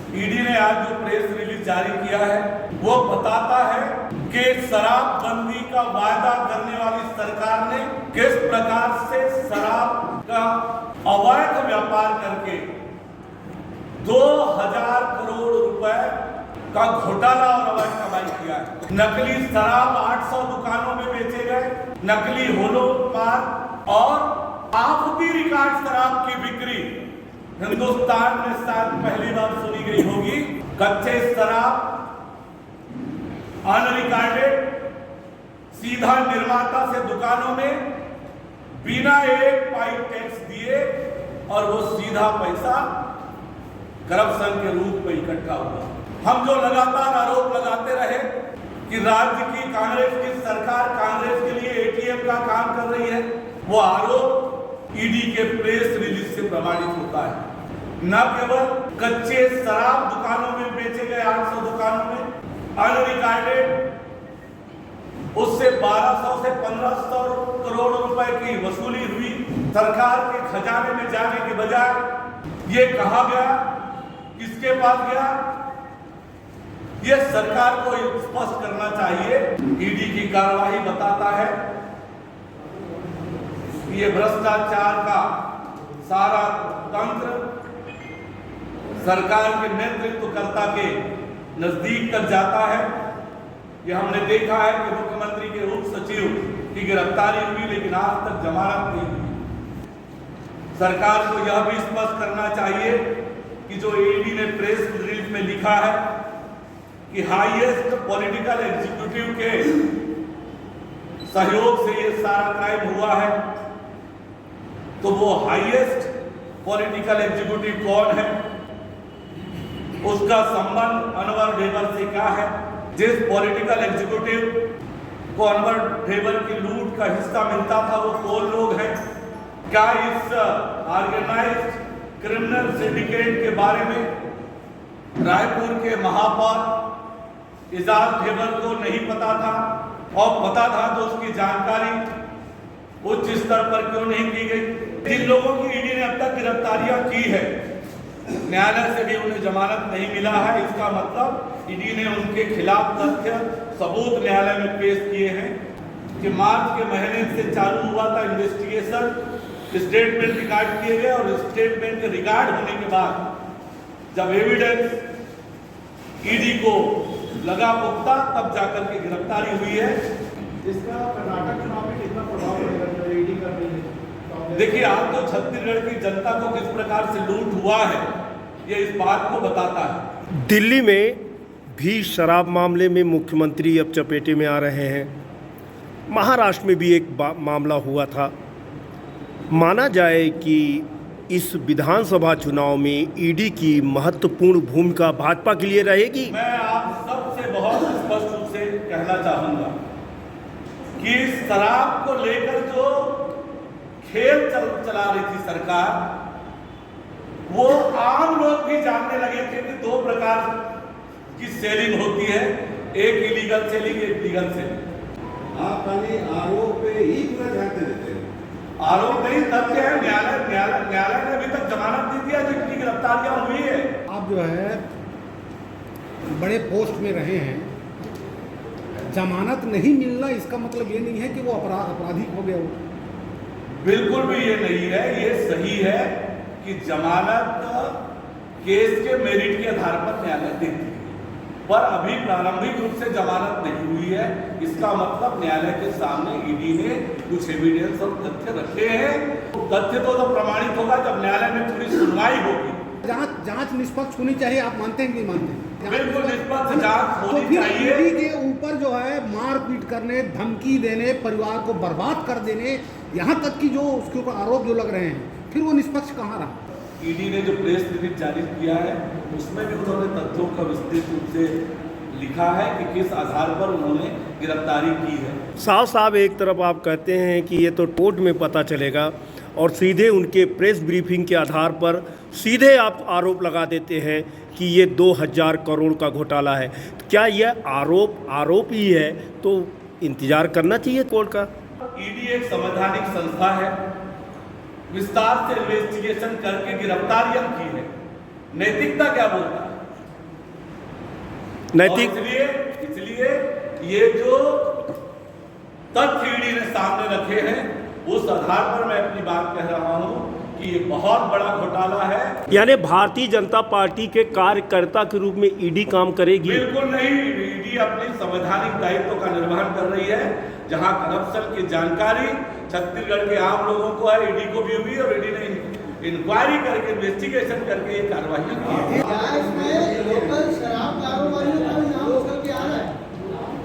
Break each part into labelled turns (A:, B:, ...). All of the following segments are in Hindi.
A: ईडी ने आज जो प्रेस रिलीज जारी किया है वो बताता है कि शराबबंदी का वायदा करने वाली सरकार ने किस प्रकार से शराब का अवैध व्यापार करके 2000 करोड़ रुपए का घोटाला और अवैध कमाई किया है। नकली शराब 800 दुकानों में बेचे गए, नकली होलोमार्क और आफती रिकॉर्ड शराब की बिक्री हिंदुस्तान में शायद पहली बार सुनी गई होगी। कच्चे शराब अनरिकॉर्डेड सीधा निर्माता से दुकानों में बिना एक पाई टैक्स दिए और वो सीधा पैसा करप्शन के रूप में इकट्ठा हुआ। हम जो लगातार आरोप लगाते रहे कि राज्य की कांग्रेस की सरकार कांग्रेस के लिए एटीएम का काम कर रही है, वो आरोप ईडी के प्रेस रिलीज से प्रमाणित होता है। न केवल कच्चे शराब दुकानों में बेचे गए 800 दुकानों में अनरिकॉर्डेड उससे 1200 से 1500 करोड़ रुपए की वसूली हुई। सरकार के खजाने में जाने के बजाय ये कहा गया, किसके पास गया, ये सरकार को स्पष्ट करना चाहिए। ईडी की कार्रवाई बताता है कि ये भ्रष्टाचार का सारा तंत्र सरकार के नेतृत्वकर्ता के नजदीक तक जाता है। ये हमने देखा है कि मुख्यमंत्री के उप सचिव की गिरफ्तारी हुई लेकिन आज तक जमानत नहीं हुई। सरकार को यह भी स्पष्ट करना चाहिए कि जो ईडी ने प्रेस रिलीज में लिखा है कि हाईएस्ट पॉलिटिकल एग्जीक्यूटिव के सहयोग से ये सारा क्राइम हुआ है, तो वो हाईएस्ट पॉलिटिकल एग्जीक्यूटिव कौन है, उसका संबंध अनवर ढेबर से क्या है, जिस पॉलिटिकल एग्जीक्यूटिव को अनवर ढेबर की लूट का हिस्सा मिलता था वो कौन लोग हैं, क्या इस ऑर्गेनाइज्ड क्रिमिनल सिंडिकेट के बारे में रायपुर के महापौर इजाज ढेबर को नहीं पता था, और पता था तो उसकी जानकारी उच्च स्तर पर क्यों नहीं की गई। जिन लोगों की ईडी ने अब तक गिरफ्तारियां की है, न्यायालय से भी उन्हें जमानत नहीं मिला है। इसका मतलब ईडी ने उनके खिलाफ तथ्य सबूत न्यायालय में पेश किए हैं कि मार्च के महीने से चालू हुआ था इन्वेस्टिगेशन, स्टेटमेंट रिकॉर्ड किए गए और स्टेटमेंट के रिकॉर्ड होने के बाद जब एविडेंस ईडी को लगा पुख्ता तब जाकर के गिरफ्तारी हुई है।
B: इसका कर्नाटक चुनाव में कितना प्रभाव पड़ेगा ईडी कर रही है?
A: देखिए, आज तो छत्तीसगढ़ की जनता को किस प्रकार से लूट हुआ है ये इस बात को बताता है।
C: दिल्ली में भी शराब मामले में मुख्यमंत्री अब चपेटे में आ रहे हैं। महाराष्ट्र में भी एक मामला हुआ था। माना जाए कि इस विधानसभा चुनाव में ईडी की महत्वपूर्ण भूमिका भाजपा के लिए रहेगी।
A: मैं आप सबसे बहुत स्पष्ट रूप से कहना चाहूंगा कि शराब को लेकर जो खेल चला रही थी सरकार, वो आम लोग भी जानने लगे थे कि दो प्रकार की सेलिंग होती है, एक इलीगल सेलिंग, एक लीगल सेलिंग।
B: आप खाली आरोप पे ही पूरा ध्यान देते हैं।
A: आरोप नहीं, तथ्य है। न्यायालय ने अभी तक जमानत नहीं दिया जितनी गिरफ्तारियां हुई है।
D: आप जो है बड़े पोस्ट में रहे हैं, जमानत नहीं मिलना इसका मतलब ये नहीं है कि वो अपराधी हो गया हो।
A: बिल्कुल भी ये नहीं है। ये सही है कि जमानत केस के मेरिट के आधार पर न्यायालय देती है, पर अभी प्रारंभिक रूप से जमानत नहीं हुई है। इसका मतलब न्यायालय के सामने ईडी ने कुछ एविडेंस और तथ्य रखे हैं। तथ्य तो प्रमाणित होगा जब न्यायालय में पूरी सुनवाई होगी।
D: जांच निष्पक्ष होनी चाहिए। आप मानते हैं कि नहीं मानते?
A: बिल्कुल निष्पक्ष जांच होनी चाहिए।
D: ईडी के ऊपर जो है मारपीट करने, धमकी देने, परिवार को बर्बाद कर देने, यहाँ तक कि जो उसके ऊपर आरोप जो लग रहे हैं, फिर वो निष्पक्ष कहाँ रहा?
A: ईडी ने जो प्रेस रिलीज जारी किया है उसमें भी उन्होंने तथ्यों का विस्तृत रूप से लिखा है कि किस आधार पर उन्होंने गिरफ्तारी की है।
C: साहब एक तरफ आप कहते हैं कि ये तो कोर्ट में पता चलेगा और सीधे उनके प्रेस ब्रीफिंग के आधार पर सीधे आप आरोप लगा देते हैं कि ये 2000 करोड़ का घोटाला है। तो क्या यह आरोप ही है तो इंतजार करना चाहिए कोर्ट का?
A: ईडी एक संवैधानिक संस्था है, विस्तार से इन्वेस्टिगेशन करके गिरफ्तारियां की है। नैतिकता क्या बोलता है?
C: नैतिक
A: और इसलिए ये जो तथ्य ईडी ने सामने रखे हैं उस आधार पर मैं अपनी बात कह रहा हूं कि ये बहुत बड़ा घोटाला है।
C: यानी भारतीय जनता पार्टी के कार्यकर्ता के रूप में ईडी काम करेगी?
A: बिल्कुल नहीं, ईडी अपनी संवैधानिक दायित्व का निर्वहन कर रही है। जहां करप्शन की जानकारी छत्तीसगढ़ के आम लोगों को है, ईडी को भी हुई और ईडी ने इंक्वायरी करके इन्वेस्टिगेशन करके ये कार्रवाई की है।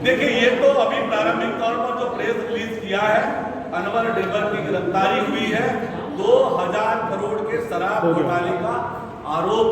A: देखिए, ये तो अभी प्रारंभिक तौर पर जो प्रेस रिलीज किया है, अनवर डेबर की गिरफ्तारी हुई है, 2000 करोड़ के शराब घोटाले का आरोप